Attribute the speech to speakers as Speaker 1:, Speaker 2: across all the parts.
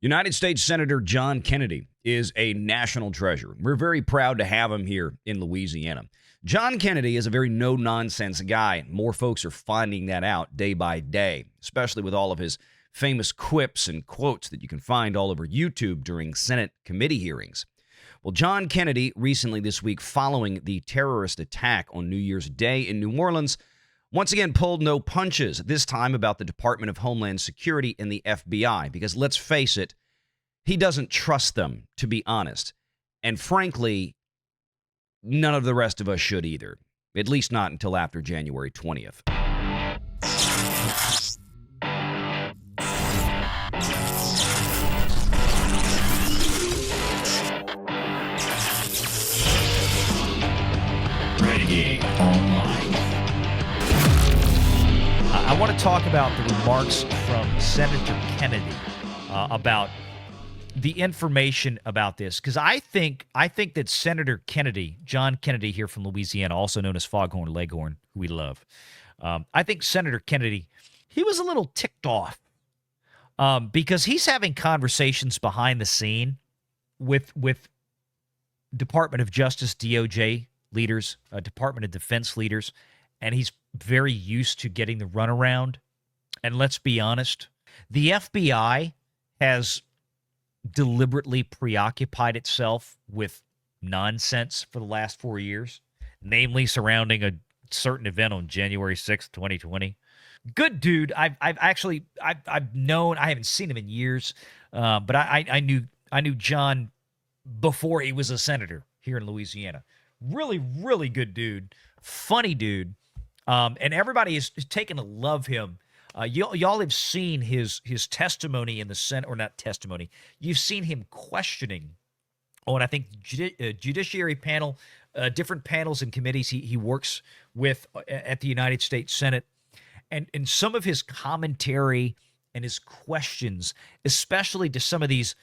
Speaker 1: United States Senator John Kennedy is a national treasure. We're very proud to have him here in Louisiana. John Kennedy is a very no-nonsense guy. More folks are finding that out day by day, especially with all of his famous quips and quotes that you can find all over YouTube during Senate committee hearings. Well, John Kennedy recently this week, following the terrorist attack on New Year's Day in New Orleans, once again pulled no punches, this time about the Department of Homeland Security and the FBI, because let's face it, he doesn't trust them, to be honest. And frankly, none of the rest of us should either, at least not until after January 20th.
Speaker 2: I want to talk about the remarks from Senator Kennedy about the information about this, because I think that Senator Kennedy, John Kennedy here from Louisiana, also known as Foghorn Leghorn, who we love, I think Senator Kennedy, he was a little ticked off because he's having conversations behind the scene with Department of Justice, DOJ leaders, Department of Defense leaders, and he's very used to getting the runaround. And let's be honest, the FBI has deliberately preoccupied itself with nonsense for the last 4 years, namely surrounding a certain event on January 6th, 2020. Good dude. I've known, I haven't seen him in years, but I knew John before he was a senator here in Louisiana. Really, really good dude. Funny dude. And everybody is taken to love him. Y'all have seen his testimony in the Senate, or not testimony. You've seen him questioning on, I think, judiciary panel, different panels and committees he works with at the United States Senate. And some of his commentary and his questions, especially to some of these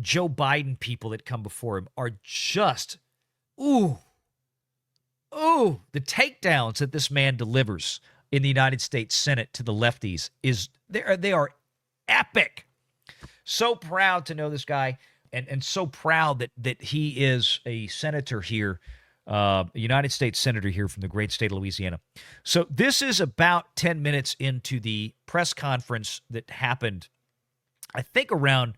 Speaker 2: Joe Biden people that come before him, are just, the takedowns that this man delivers in the United States Senate to the lefties they are epic. So proud to know this guy, and so proud that he is a senator here, a United States senator here from the great state of Louisiana. So this is about 10 minutes into the press conference that happened, I think, around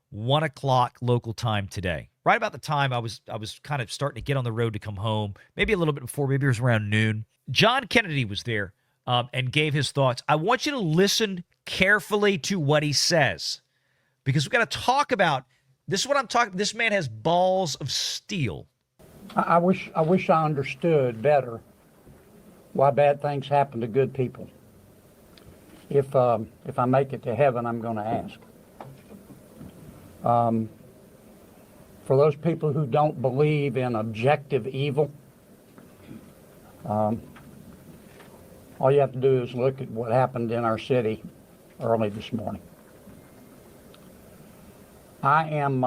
Speaker 2: 1 o'clock local time today. Right about the time I was kind of starting to get on the road to come home, maybe a little bit before, maybe it was around noon. John Kennedy was there and gave his thoughts. I want you to listen carefully to what he says, because we've got to talk about this. Is what I'm talking. This man has balls of steel.
Speaker 3: I wish I understood better why bad things happen to good people. If I make it to heaven, I'm going to ask. For those people who don't believe in objective evil, all you have to do is look at what happened in our city early this morning. I am,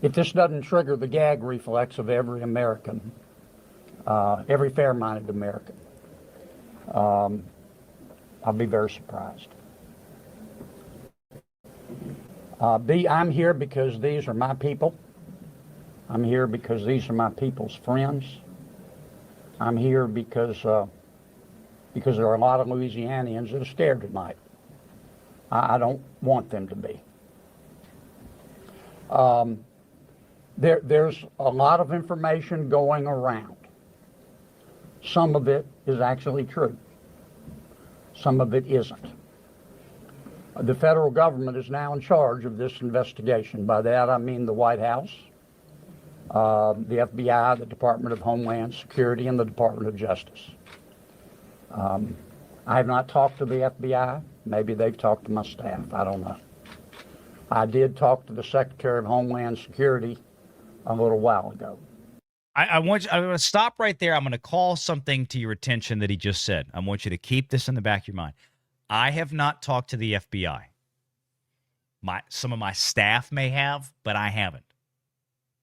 Speaker 3: if this doesn't trigger the gag reflex of every American, every fair-minded American, I'll be very surprised. I'm here because these are my people. I'm here because these are my people's friends. I'm here because there are a lot of Louisianians that are scared tonight. I don't want them to be. There's a lot of information going around. Some of it is actually true. Some of it isn't. The federal government is now in charge of this investigation. By that, I mean the White House, the FBI, the Department of Homeland Security, and the Department of Justice. I have not talked to the FBI. Maybe they've talked to my staff. I don't know. I did talk to the Secretary of Homeland Security a little while ago.
Speaker 2: I'm going to stop right there. I'm going to call something to your attention that he just said. I want you to keep this in the back of your mind. I have not talked to the FBI. Some of my staff may have, but I haven't.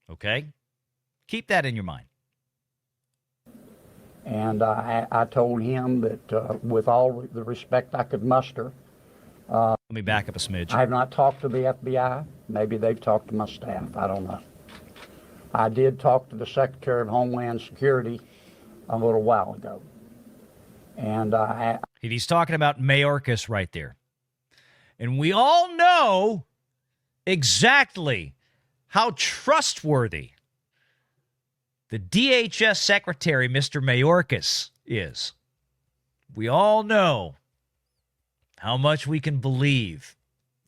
Speaker 2: Okay? Keep that in your mind.
Speaker 3: And I told him that with all the respect I could muster,
Speaker 2: Let me back up a smidge.
Speaker 3: I have not talked to the FBI. Maybe they've talked to my staff. I don't know. I did talk to the Secretary of Homeland Security a little while ago. And
Speaker 2: he's talking about Mayorkas right there. And we all know exactly how trustworthy the DHS Secretary, Mr. Mayorkas, is. We all know how much we can believe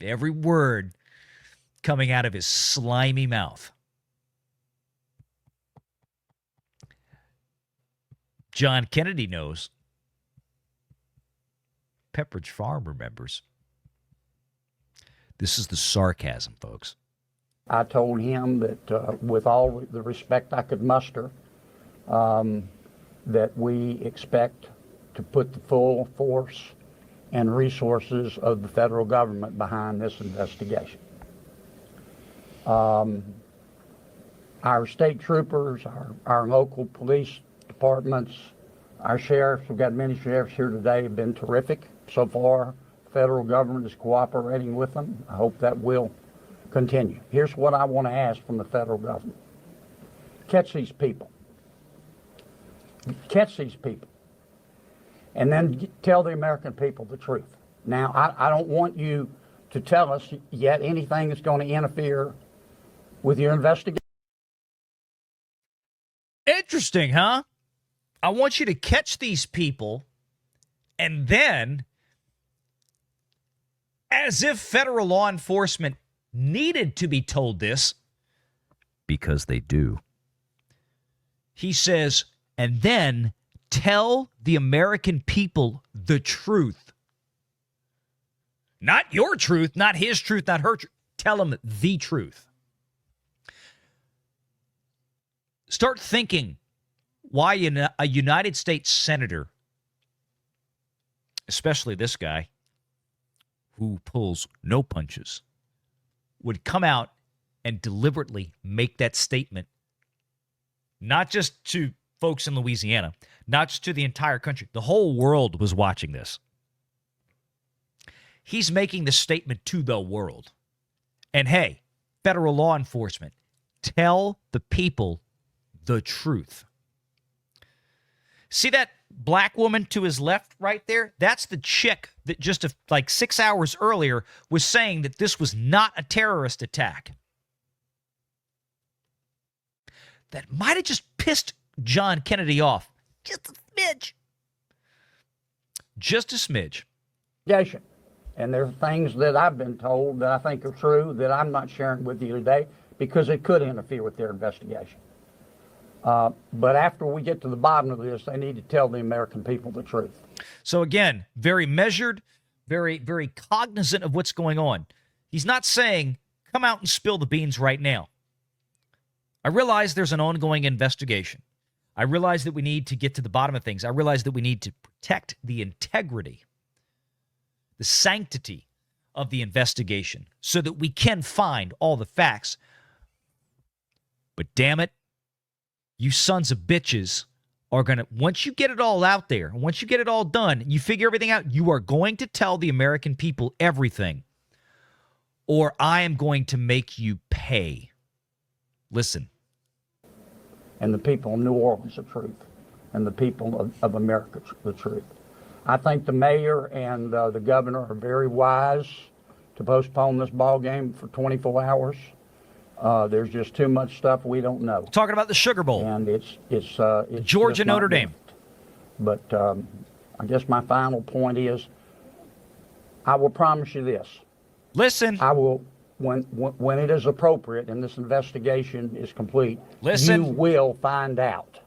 Speaker 2: every word coming out of his slimy mouth. John Kennedy knows. Pepperidge Farm remembers. This is the sarcasm, folks.
Speaker 3: I told him that with all the respect I could muster, that we expect to put the full force and resources of the federal government behind this investigation. Our state troopers, our local police departments, our sheriffs, we've got many sheriffs here today, have been terrific so far. The federal government is cooperating with them. I hope that will continue. Here's what I want to ask from the federal government. Catch these people. Catch these people. And then tell the American people the truth. Now, I don't want you to tell us yet anything that's going to interfere with your investigation.
Speaker 2: Interesting, huh? I want you to catch these people, and then, as if federal law enforcement needed to be told this, because they do, he says, and then tell the American people the truth. Not your truth, not his truth, not her truth. Tell them the truth. Start thinking why a United States senator, especially this guy who pulls no punches, would come out and deliberately make that statement, not just to folks in Louisiana, not just to the entire country. The whole world was watching this. He's making the statement to the world. And hey, federal law enforcement, tell the people the truth. See that black woman to his left right there? That's the chick that just like 6 hours earlier was saying that this was not a terrorist attack. That might have just pissed John Kennedy off. Just a smidge. Just a smidge.
Speaker 3: And there are things that I've been told that I think are true that I'm not sharing with you today because it could interfere with their investigation. But after we get to the bottom of this, they need to tell the American people the truth.
Speaker 2: So again, very measured, very, very cognizant of what's going on. He's not saying, come out and spill the beans right now. I realize there's an ongoing investigation. I realize that we need to get to the bottom of things. I realize that we need to protect the integrity, the sanctity of the investigation so that we can find all the facts. But damn it, you sons of bitches are going to, once you get it all out there, once you get it all done, you figure everything out, you are going to tell the American people everything, or I am going to make you pay. Listen.
Speaker 3: And the people of New Orleans the truth, and the people of America the truth. I think the mayor and the governor are very wise to postpone this ball game for 24 hours. There's just too much stuff we don't know.
Speaker 2: Talking about the Sugar Bowl.
Speaker 3: And it's
Speaker 2: Georgia, Notre Dame.
Speaker 3: But I guess my final point is, I will promise you this.
Speaker 2: Listen.
Speaker 3: I will, when it is appropriate and this investigation is complete,
Speaker 2: listen,
Speaker 3: you will find out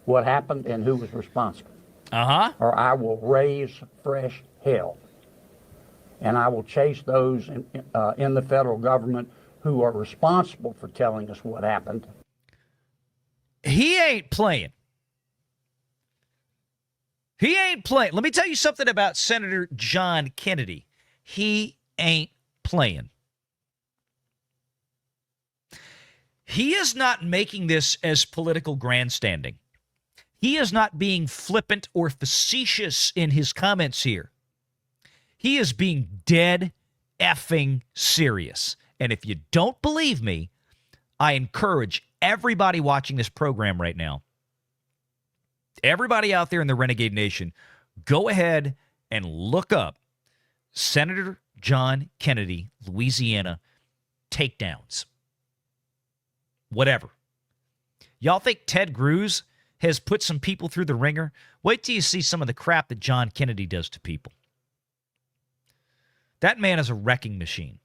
Speaker 3: what happened and who was responsible. Or I will raise fresh hell. And I will chase those in the federal government who are responsible for telling us what happened.
Speaker 2: He ain't playing. He ain't playing. Let me tell you something about Senator John Kennedy. He ain't playing. He is not making this as political grandstanding. He is not being flippant or facetious in his comments here. He is being dead effing serious. And if you don't believe me, I encourage everybody watching this program right now, everybody out there in the Renegade Nation, go ahead and look up Senator John Kennedy, Louisiana, takedowns. Whatever. Y'all think Ted Cruz has put some people through the ringer? Wait till you see some of the crap that John Kennedy does to people. That man is a wrecking machine.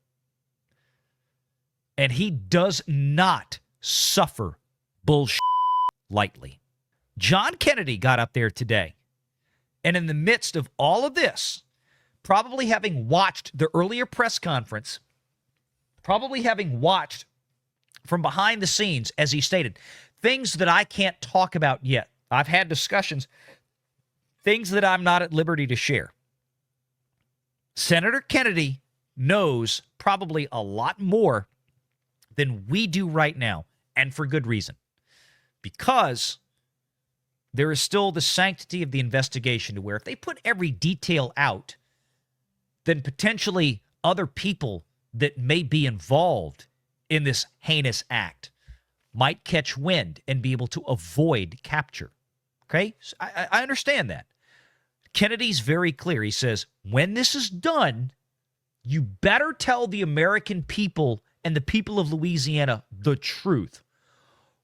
Speaker 2: And he does not suffer bullshit lightly. John Kennedy got up there today, and in the midst of all of this, probably having watched the earlier press conference, probably having watched from behind the scenes, as he stated, things that I can't talk about yet. I've had discussions, things that I'm not at liberty to share. Senator Kennedy knows probably a lot more than we do right now, and for good reason. Because there is still the sanctity of the investigation to where if they put every detail out, then potentially other people that may be involved in this heinous act might catch wind and be able to avoid capture. Okay? So I understand that. Kennedy's very clear. He says, when this is done, you better tell the American people and the people of Louisiana the truth,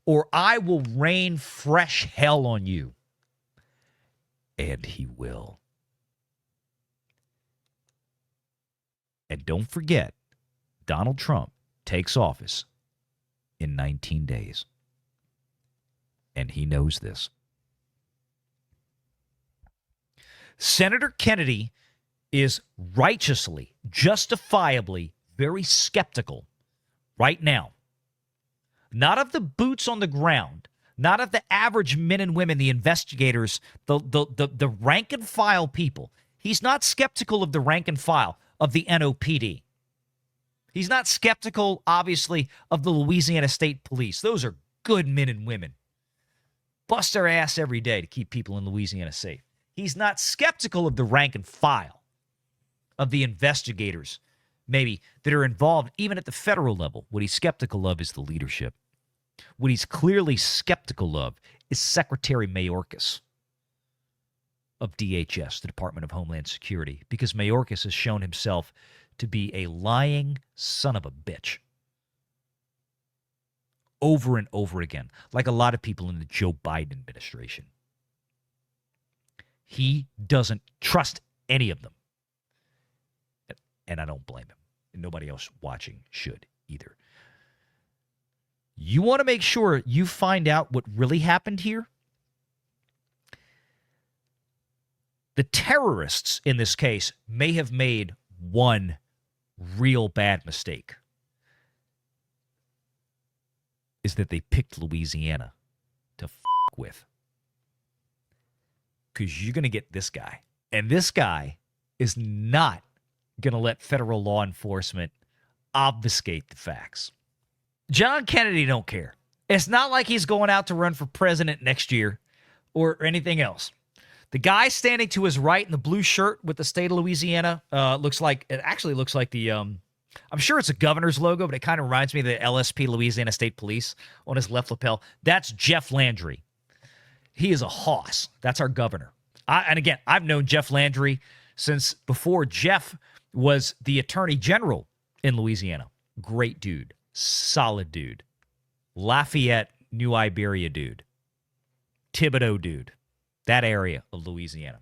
Speaker 2: or I will rain fresh hell on you. And he will. And don't forget, Donald Trump takes office in 19 days. And he knows this. Senator Kennedy is righteously, justifiably very skeptical right now. Not of the boots on the ground, not of the average men and women, the investigators, the rank and file people. He's not skeptical of the rank and file of the NOPD. He's not skeptical, obviously, of the Louisiana State Police. Those are good men and women. Bust their ass every day to keep people in Louisiana safe. He's not skeptical of the rank and file of the investigators, maybe, that are involved even at the federal level. What he's skeptical of is the leadership. What he's clearly skeptical of is Secretary Mayorkas of DHS, the Department of Homeland Security, because Mayorkas has shown himself to be a lying son of a bitch over and over again, like a lot of people in the Joe Biden administration. He doesn't trust any of them. And I don't blame him. And nobody else watching should either. You want to make sure you find out what really happened here? The terrorists in this case may have made one real bad mistake. Is that they picked Louisiana to with. Because you're going to get this guy. And this guy is not going to let federal law enforcement obfuscate the facts. John Kennedy don't care. It's not like he's going out to run for president next year or anything else. The guy standing to his right in the blue shirt with the state of Louisiana looks like the, I'm sure it's a governor's logo, but it kind of reminds me of the LSP, Louisiana State Police, on his left lapel. That's Jeff Landry. He is a hoss. That's our governor. And again, I've known Jeff Landry since before Jeff was the attorney general in Louisiana. Great dude. Solid dude. Lafayette, New Iberia dude. Thibodeau dude. That area of Louisiana.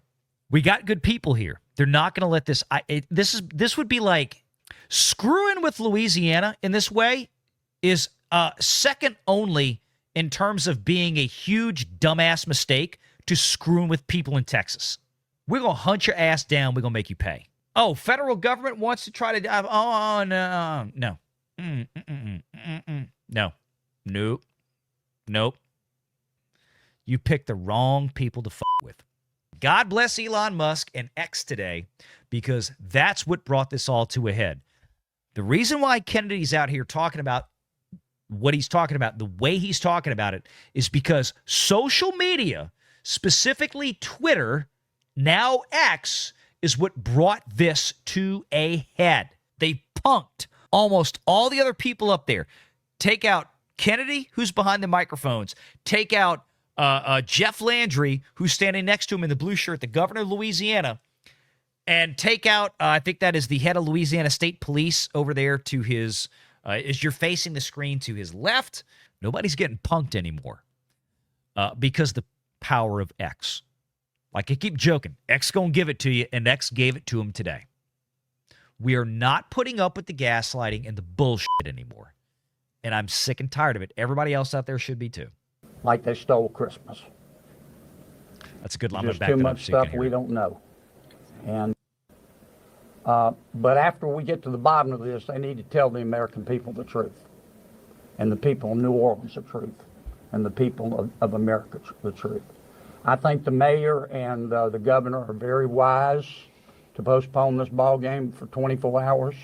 Speaker 2: We got good people here. They're not going to let this. This would be like screwing with Louisiana in this way is second only in terms of being a huge dumbass mistake to screwing with people in Texas. We're going to hunt your ass down. We're going to make you pay. Oh, federal government wants to try to... Oh, no. No. No. Nope. Nope. You picked the wrong people to with. God bless Elon Musk and X today, because that's what brought this all to a head. The reason why Kennedy's out here talking about what he's talking about, the way he's talking about it, is because social media, specifically Twitter, now X, is what brought this to a head. They punked almost all the other people up there. Take out Kennedy, who's behind the microphones. Take out Jeff Landry, who's standing next to him in the blue shirt, the governor of Louisiana. And take out, I think that is the head of Louisiana State Police over there to his, as you're facing the screen to his left. Nobody's getting punked anymore because the power of X. Like I keep joking, X gonna give it to you, and X gave it to him today. We are not putting up with the gaslighting and the bullshit anymore. And I'm sick and tired of it. Everybody else out there should be too.
Speaker 3: Like they stole Christmas.
Speaker 2: That's a good line.
Speaker 3: Just too much stuff we don't know. And but after we get to the bottom of this, they need to tell the American people the truth, and the people of New Orleans the truth, and the people of America the truth. I think the mayor and the governor are very wise to postpone this ball game for 24 hours.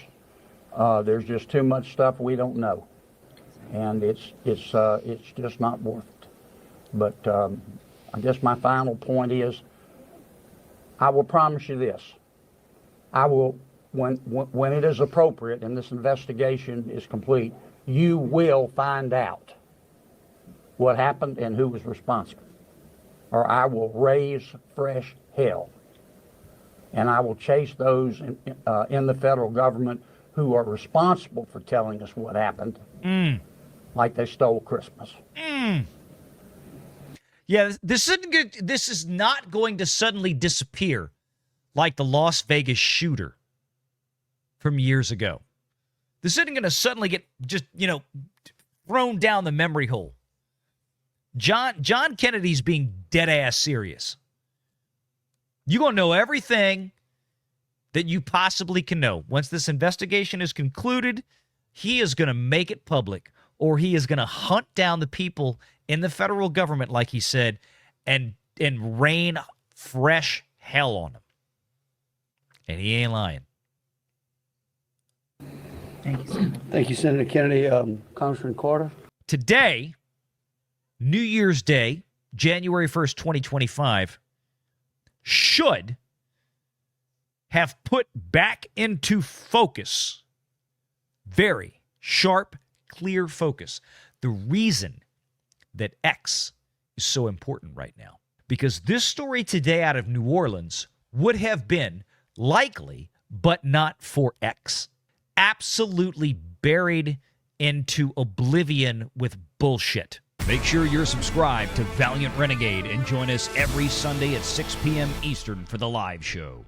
Speaker 3: There's just too much stuff we don't know, and it's just not worth it. But I guess my final point is, I will promise you this. I will, when it is appropriate and this investigation is complete, you will find out what happened and who was responsible. Or I will raise fresh hell. And I will chase those in the federal government who are responsible for telling us what happened, like they stole Christmas.
Speaker 2: Yeah, this is not going to suddenly disappear like the Las Vegas shooter from years ago. This isn't going to suddenly get just, thrown down the memory hole. John Kennedy's being dead-ass serious. You're going to know everything that you possibly can know. Once this investigation is concluded, he is going to make it public, or he is going to hunt down the people in the federal government, like he said, and rain fresh hell on them. And he ain't lying.
Speaker 3: Thank you, Senator. Thank you, Senator Kennedy. Congressman Carter.
Speaker 2: Today, New Year's Day, January 1st, 2025, should have put back into focus, very sharp, clear focus, the reason that X is so important right now. Because this story today out of New Orleans would have been likely, but not for X, absolutely buried into oblivion with bullshit.
Speaker 1: Make sure you're subscribed to Valiant Renegade and join us every Sunday at 6 p.m. Eastern for the live show.